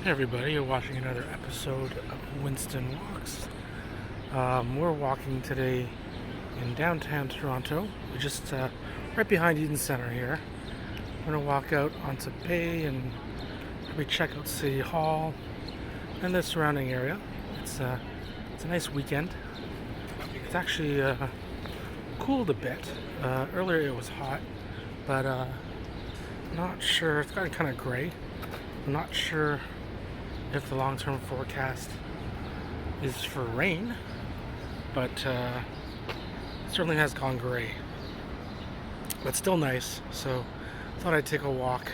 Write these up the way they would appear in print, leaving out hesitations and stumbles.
Hey everybody, you're watching another episode of Winston Walks. We're walking today in downtown Toronto. We're just right behind Eaton Center here. We're going to walk out onto Bay and probably check out City Hall and the surrounding area. It's a nice weekend. It's actually cooled a bit. Earlier it was hot, but not sure. It's gotten kind of gray. I'm not sure if the long-term forecast is for rain, but certainly has gone gray. But still nice, so I thought I'd take a walk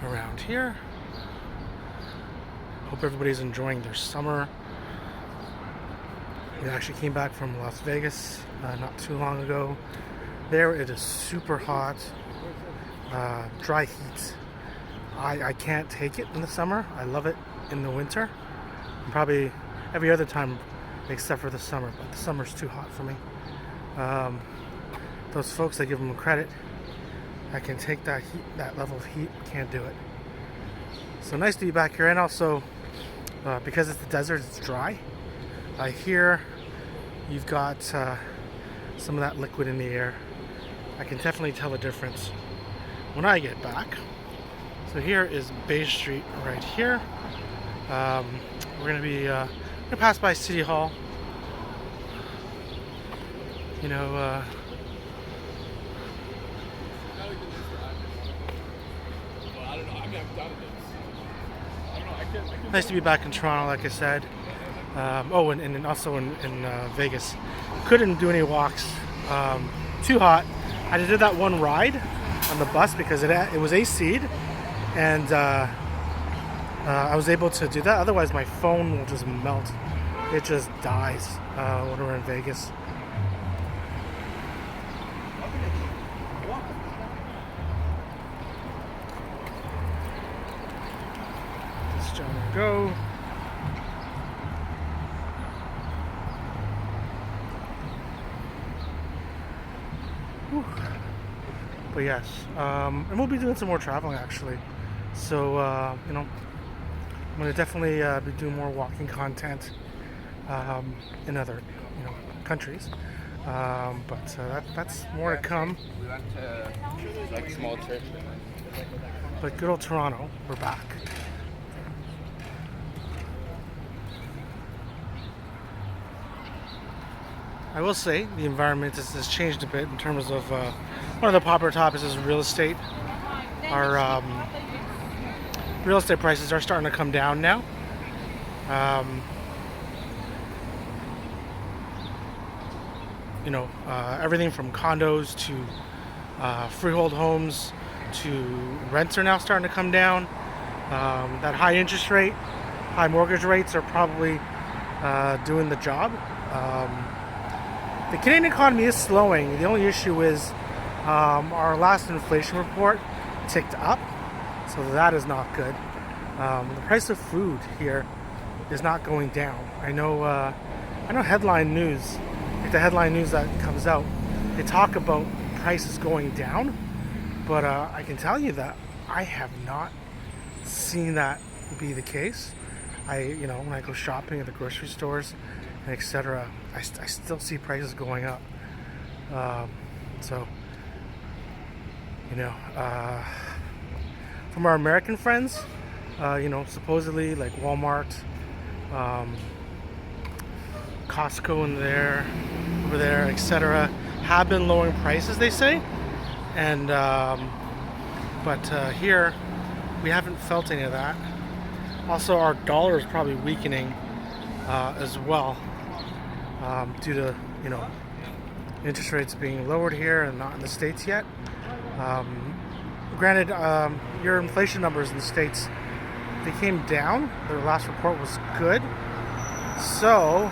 around here. Hope everybody's enjoying their summer. We actually came back from Las Vegas not too long ago. There it is super hot. Dry heat. I can't take it in the summer. I love it in the winter. And probably every other time except for the summer, but the summer's too hot for me. Those folks, I give them credit. I can take that heat, that level of heat. Can't do it. So nice to be back here, and also because it's the desert, it's dry. I hear you've got some of that liquid in the air. I can definitely tell the difference when I get back. So here is Bay Street right here. We're gonna be gonna pass by City Hall. You know, nice to be back in Toronto, like I said. And also in Vegas. Couldn't do any walks. Too hot. I did that one ride on the bus because it was AC'd, and I was able to do that. Otherwise, my phone will just melt. It just dies when we're in Vegas. Let's go. Whew. But yes, and we'll be doing some more traveling actually. So you know, I'm gonna definitely be doing more walking content in other countries. But that's more to come. We went to like small trip. But good old Toronto, we're back. I will say the environment has changed a bit in terms of one of the popular topics is real estate. Our real estate prices are starting to come down now. Everything from condos to freehold homes to rents are now starting to come down. That high interest rate, high mortgage rates are probably doing the job. The Canadian economy is slowing. The only issue is our last inflation report ticked up, so that is not good. The price of food here is not going down. I know headline news, like the headline news that comes out, they talk about prices going down, but I can tell you that I have not seen that be the case. When I go shopping at the grocery stores, etc., I still see prices going up. From our American friends, supposedly like Walmart, Costco over there, etc., have been lowering prices, they say, and but here we haven't felt any of that. Also, our dollar is probably weakening as well, due to interest rates being lowered here and not in the States yet. Granted, your inflation numbers in the States, they came down. Their last report was good, so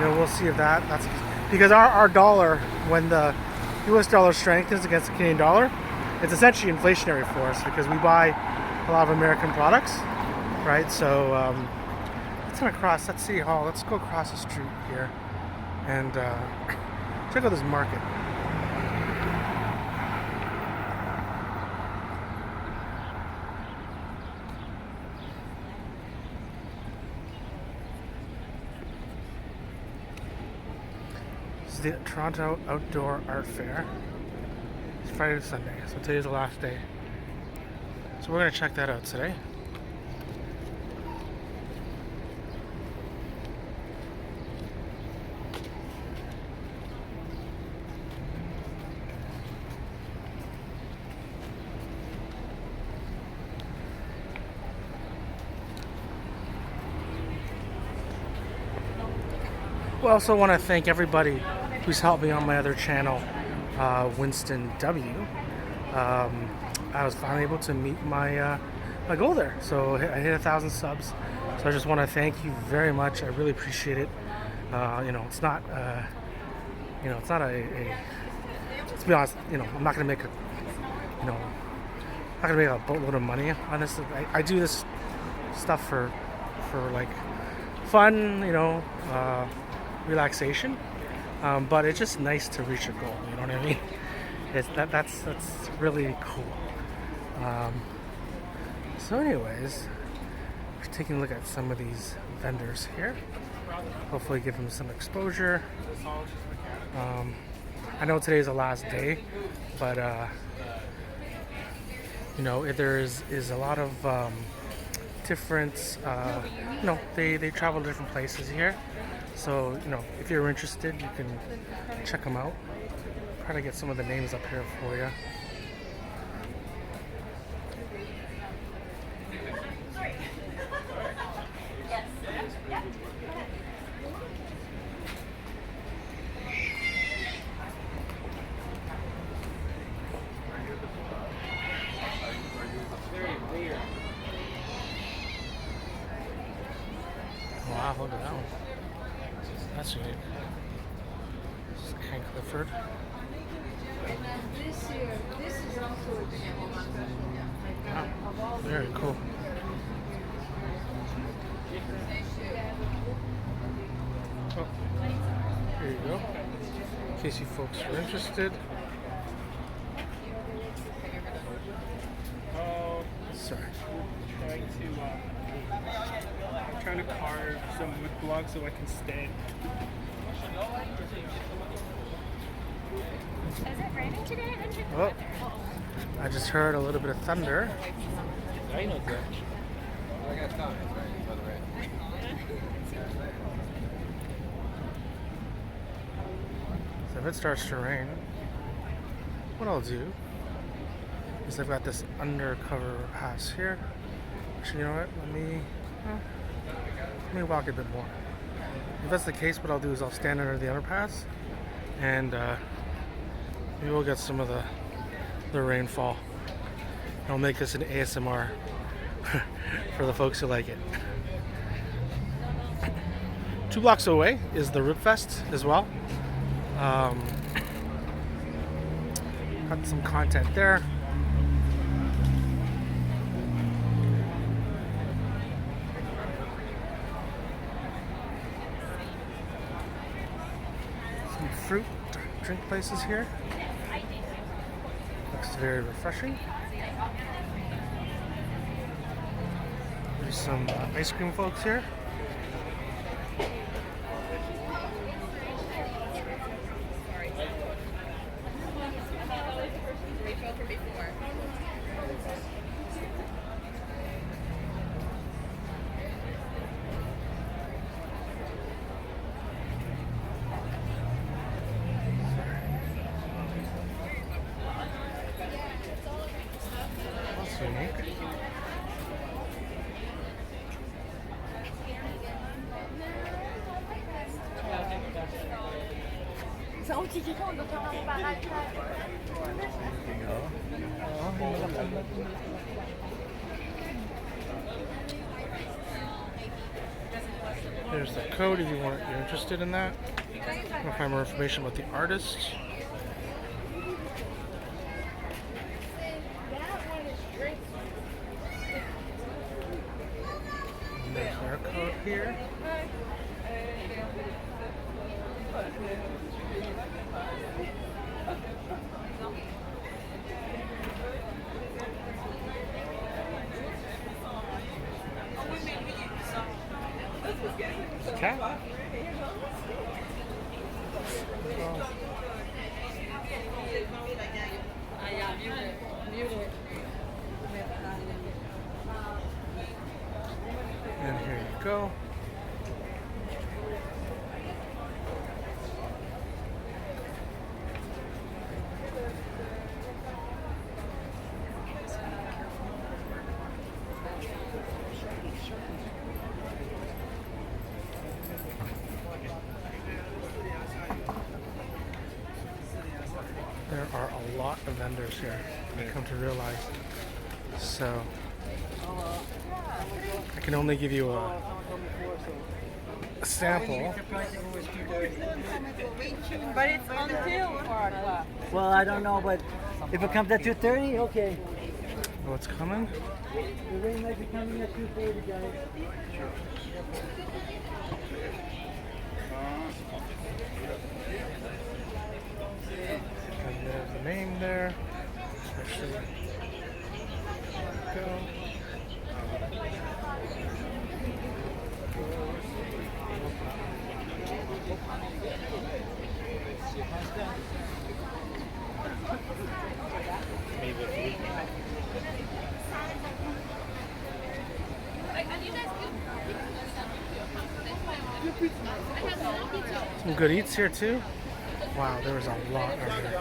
we'll see if that's because our dollar, when the U.S. dollar strengthens against the Canadian dollar, it's essentially inflationary for us because we buy a lot of American products, right? So let's go across. Let's see Hall. Let's go across the street here and check out this market. the Toronto Outdoor Art Fair. It's Friday to Sunday, so today's the last day. So we're going to check that out today. We also want to thank everybody who's helped me on my other channel, Winston W. I was finally able to meet my my goal there, so I hit 1,000 subs. So I just want to thank you very much. I really appreciate it. It's not it's not a let's be honest. I'm not gonna make not gonna make a boatload of money on this. I do this stuff for like fun, relaxation, but it's just nice to reach a goal. You know what I mean? That's really cool. So anyways, we're taking a look at some of these vendors here. Hopefully give them some exposure. I know today's the last day, but there is a lot of different they travel to different places here. So, if you're interested, you can check them out. Try to get some of the names up here for you. Wow, look at that one. That's neat. This is Ken Clifford. This is also a example Wow, very cool. Oh, here you go. In case you folks are interested. Oh, Sorry. trying to carve some wood blocks so I can stand. Is it raining today? I didn't check the Oh, weather. I just heard a little bit of thunder. I know that. I got time, by the way. So if it starts to rain, what I'll do is I've got this undercover pass here. Actually, you know what? Let me walk a bit more. If that's the case, what I'll do is I'll stand under the underpass and maybe we'll get some of the rainfall. I'll make this an ASMR for the folks who like it. 2 blocks away is the Rip Fest as well. Got some content there. Some fruit drink places here. Looks very refreshing. There's some ice cream folks here. That's unique. There's the code if you're interested in that. You can find more information about the artist. And there's our code here. Okay. And here you go. There are a lot of vendors here, I come to realize. So I can only give you a sample. But it's until 4 o'clock. Well, I don't know, but if it comes at 2:30, okay. Oh, it's coming? The rain might be coming at 2:30, guys. And there's the name there. Actually, go. Some good eats here too. Wow, there was a lot right here.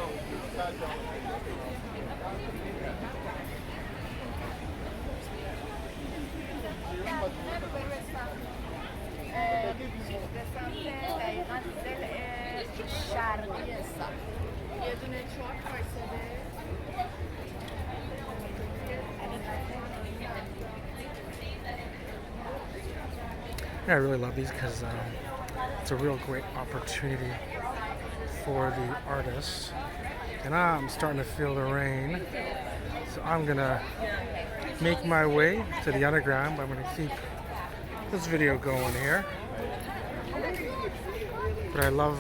Yeah, I really love these because it's a real great opportunity for the artists. And I'm starting to feel the rain, so I'm gonna make my way to the underground, but I'm gonna keep this video going here. But I love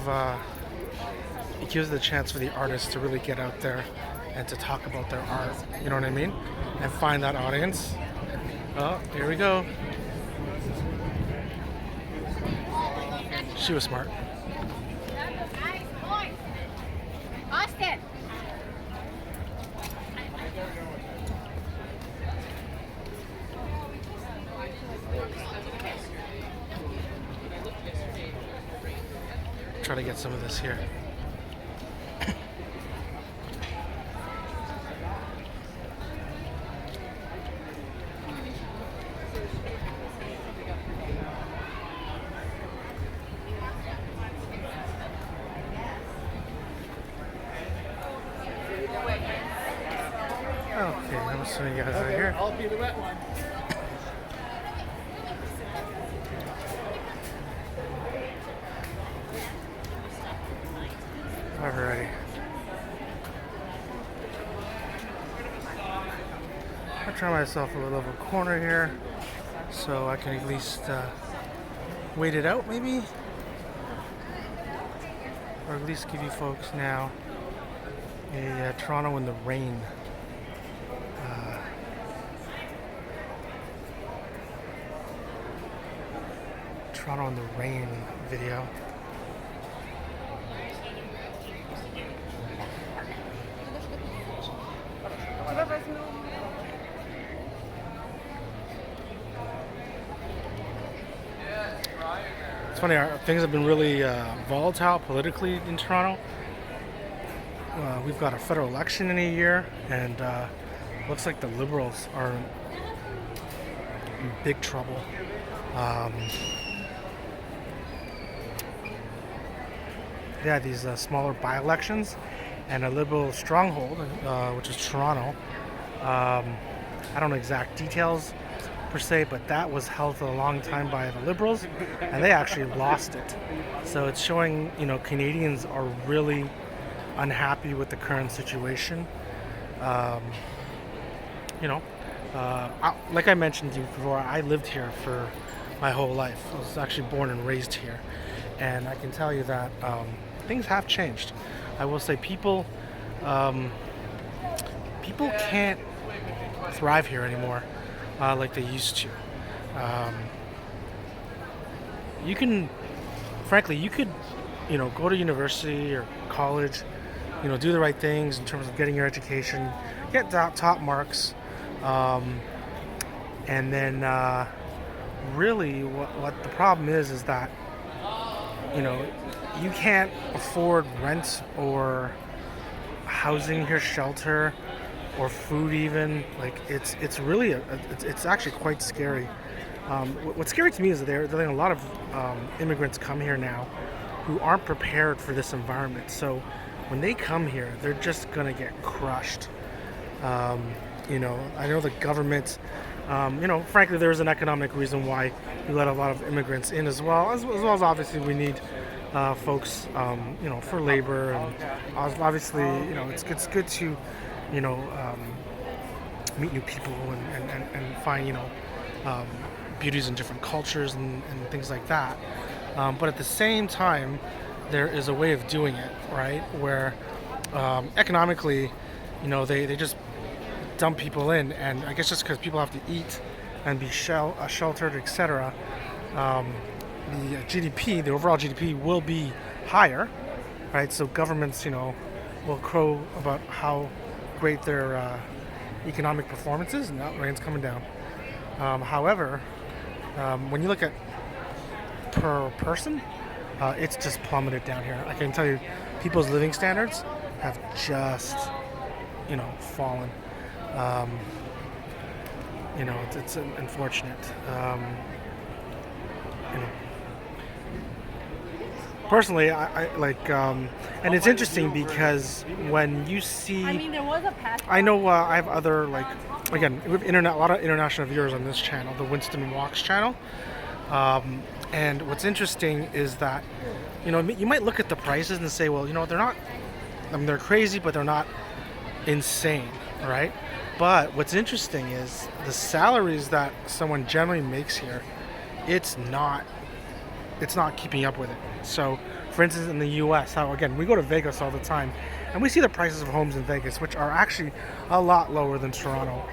it gives the chance for the artists to really get out there and to talk about their art, you know what I mean? And find that audience. Oh, here we go. She was smart. Austin! Try to get some of this here. Okay, I'm assuming you guys are here. I'll be the wet one. Alrighty. I'll try myself a little of a corner here so I can at least wait it out maybe. Or at least give you folks now a Toronto in the rain. Toronto in the rain video. It's funny, things have been really volatile politically in Toronto. We've got a federal election in a year, and looks like the Liberals are in big trouble. Yeah, these smaller by-elections and a Liberal stronghold, which is Toronto. I don't know exact details per se, but that was held for a long time by the Liberals, and they actually lost it. So it's showing, Canadians are really unhappy with the current situation. Like I mentioned to you before, I lived here for my whole life. I was actually born and raised here, and I can tell you that things have changed. I will say people can't thrive here anymore like they used to. You could, go to university or college do the right things in terms of getting your education, get top marks, and then really what the problem is that you can't afford rent or housing here, shelter, or food even. Like it's really it's actually quite scary. What's scary to me is that there are a lot of immigrants come here now who aren't prepared for this environment. So when they come here, they're just gonna get crushed. I know the government. Frankly, there's an economic reason why we let a lot of immigrants in as well as obviously we need folks, for labor, and obviously, it's good to, meet new people and find, beauties in different cultures and things like that. But at the same time, there is a way of doing it, right? Where economically, they just dump people in, and I guess just because people have to eat and be sheltered, etc. The GDP, the overall GDP, will be higher, right? So governments, will crow about how great their economic performance is, and that rain's coming down. However, when you look at per person, it's just plummeted down here. I can tell you, people's living standards have just, fallen. It's unfortunate. Personally, I like, and it's interesting because when you see, there was a path. I know I have other, like, again, we have a lot of international viewers on this channel, the Winston Walks channel. And what's interesting is that, you might look at the prices and say, well, they're not, they're crazy, but they're not insane, right? But what's interesting is the salaries that someone generally makes here, it's not keeping up with it. So, for instance, in the U.S., again, we go to Vegas all the time, and we see the prices of homes in Vegas, which are actually a lot lower than Toronto,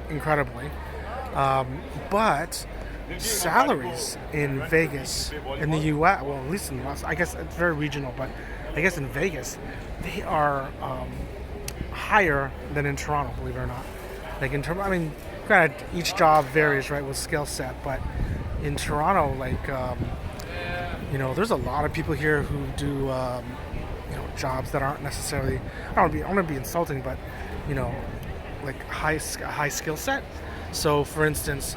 incredibly. But salaries in Vegas, in the U.S., well, at least in Los, I guess it's very regional, but I guess in Vegas, they are higher than in Toronto, believe it or not. Like in Toronto, granted, each job varies, right, with skill set, but in Toronto, like, there's a lot of people here who do, jobs that aren't necessarily, I don't want to be insulting, but, like high skill set. So, for instance,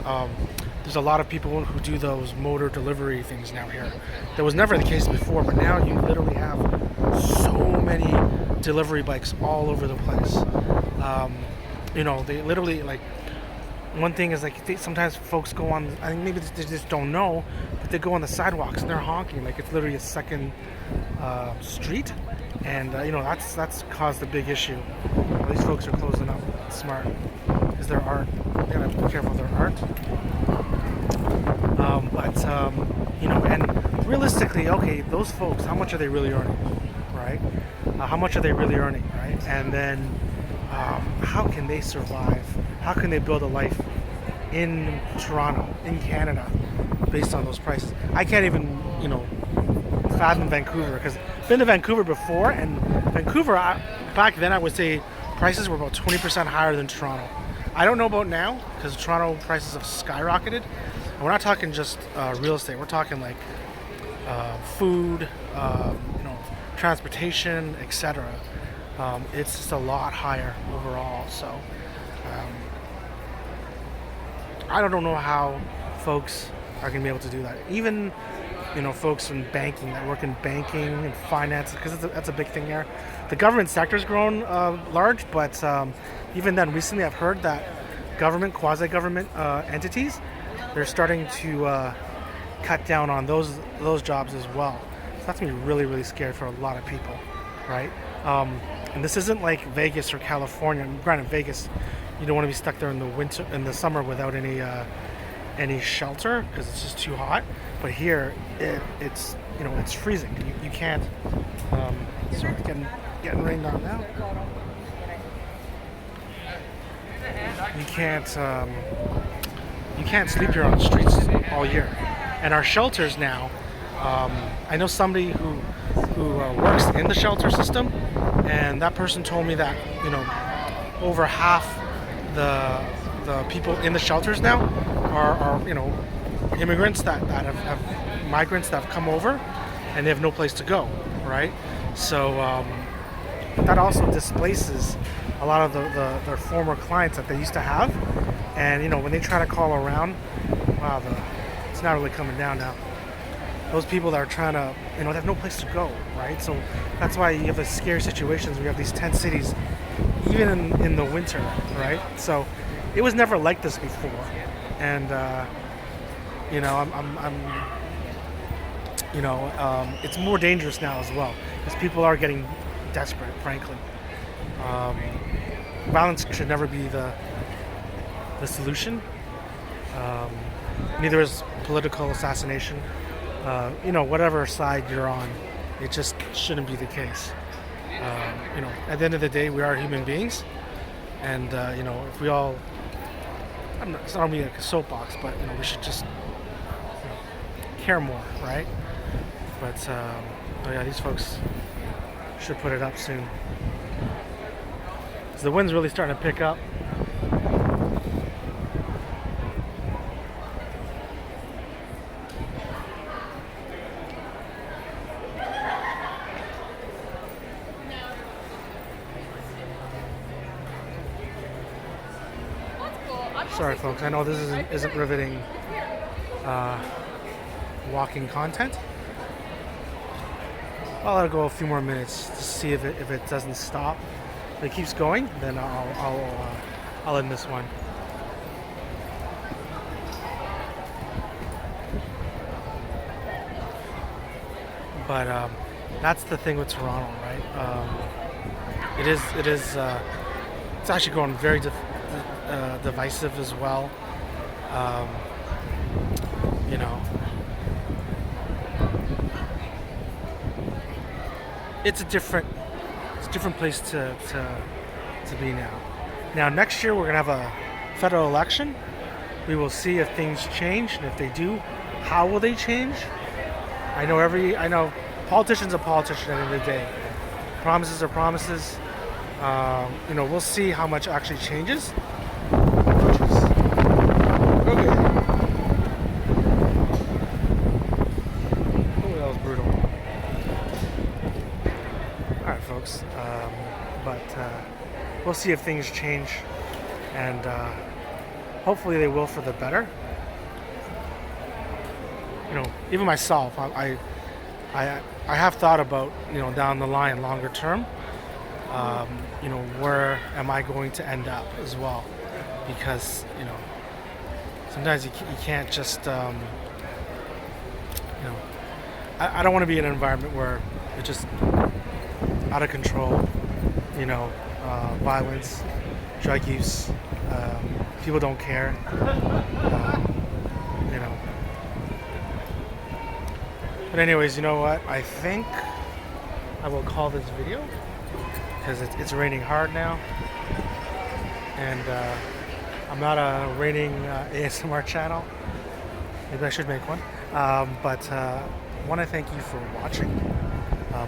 there's a lot of people who do those motor delivery things now here. That was never the case before, but now you literally have so many delivery bikes all over the place. They literally, like, one thing is, like, sometimes folks go on, I think maybe they just don't know, but they go on the sidewalks and they're honking like it's literally a second street, and that's caused a big issue. These folks are closing up. It's smart. Is their art? You gotta be careful of their art. And realistically, okay, those folks, how much are they really earning, right? How much are they really earning, right? And then how can they survive? How can they build a life in Toronto, in Canada, based on those prices? I can't even, fathom Vancouver, because I've been to Vancouver before, and Vancouver, back then I would say prices were about 20% higher than Toronto. I don't know about now, because Toronto prices have skyrocketed. And we're not talking just real estate. We're talking like food, transportation, etc. It's just a lot higher overall. So I don't know how folks are going to be able to do that. Even, folks in banking, that work in banking and finance, because that's a big thing here. The government sector's grown large, but even then, recently I've heard that government, quasi-government entities, they're starting to cut down on those jobs as well. So that's going to be really, really scary for a lot of people, right? And this isn't like Vegas or California. Granted, Vegas, you don't want to be stuck there in the summer without any shelter, because it's just too hot. But here, it's freezing. You can't. Sorry, getting rained on now. You can't sleep here on the streets all year. And our shelters now, I know somebody who works in the shelter system, and that person told me that over half the people in the shelters now are immigrants that have migrants that have come over, and they have no place to go, right? So that also displaces a lot of their former clients that they used to have, and when they try to call around, wow, it's not really coming down now. Those people that are trying to, they have no place to go, right? So that's why you have these scary situations where you have these tent cities, even in the winter, right? So it was never like this before, and it's more dangerous now as well because people are getting desperate, frankly. Violence should never be the solution. Neither is political assassination. Whatever side you're on, it just shouldn't be the case. At the end of the day, we are human beings, and if we all, it's not only like a soapbox, but we should just care more, right? But these folks should put it up soon. So the wind's really starting to pick up. Sorry, folks. I know this isn't riveting walking content. I'll let it go a few more minutes to see if it doesn't stop. If it keeps going, then I'll end this one. But that's the thing with Toronto, right? It's actually going very divisive as well. It's a different place to be now. Now next year we're gonna have a federal election. We will see if things change, and if they do, how will they change? I know politicians are politicians at the end of the day. Promises are promises. We'll see how much actually changes. Okay. Oh, that was brutal. Alright, folks. But we'll see if things change, and hopefully they will for the better. Even myself, I have thought about, down the line, longer term, where am I going to end up as well? Because, sometimes you can't just, I don't want to be in an environment where it's just out of control, violence, drug use, people don't care, But anyways, you know what? I think I will call this video because it's raining hard now, and I'm not a raining ASMR channel. Maybe I should make one. But I want to thank you for watching.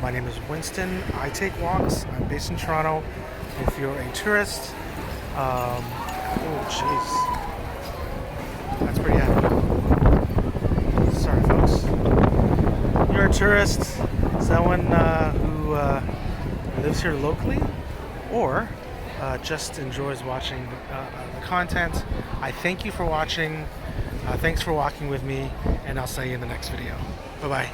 My name is Winston. I take walks. I'm based in Toronto. If you're a tourist, oh jeez, that's pretty heavy. Sorry, folks. You're a tourist, someone who lives here locally, or just enjoys watching the content. I thank you for watching. Thanks for walking with me, and I'll see you in the next video. Bye-bye.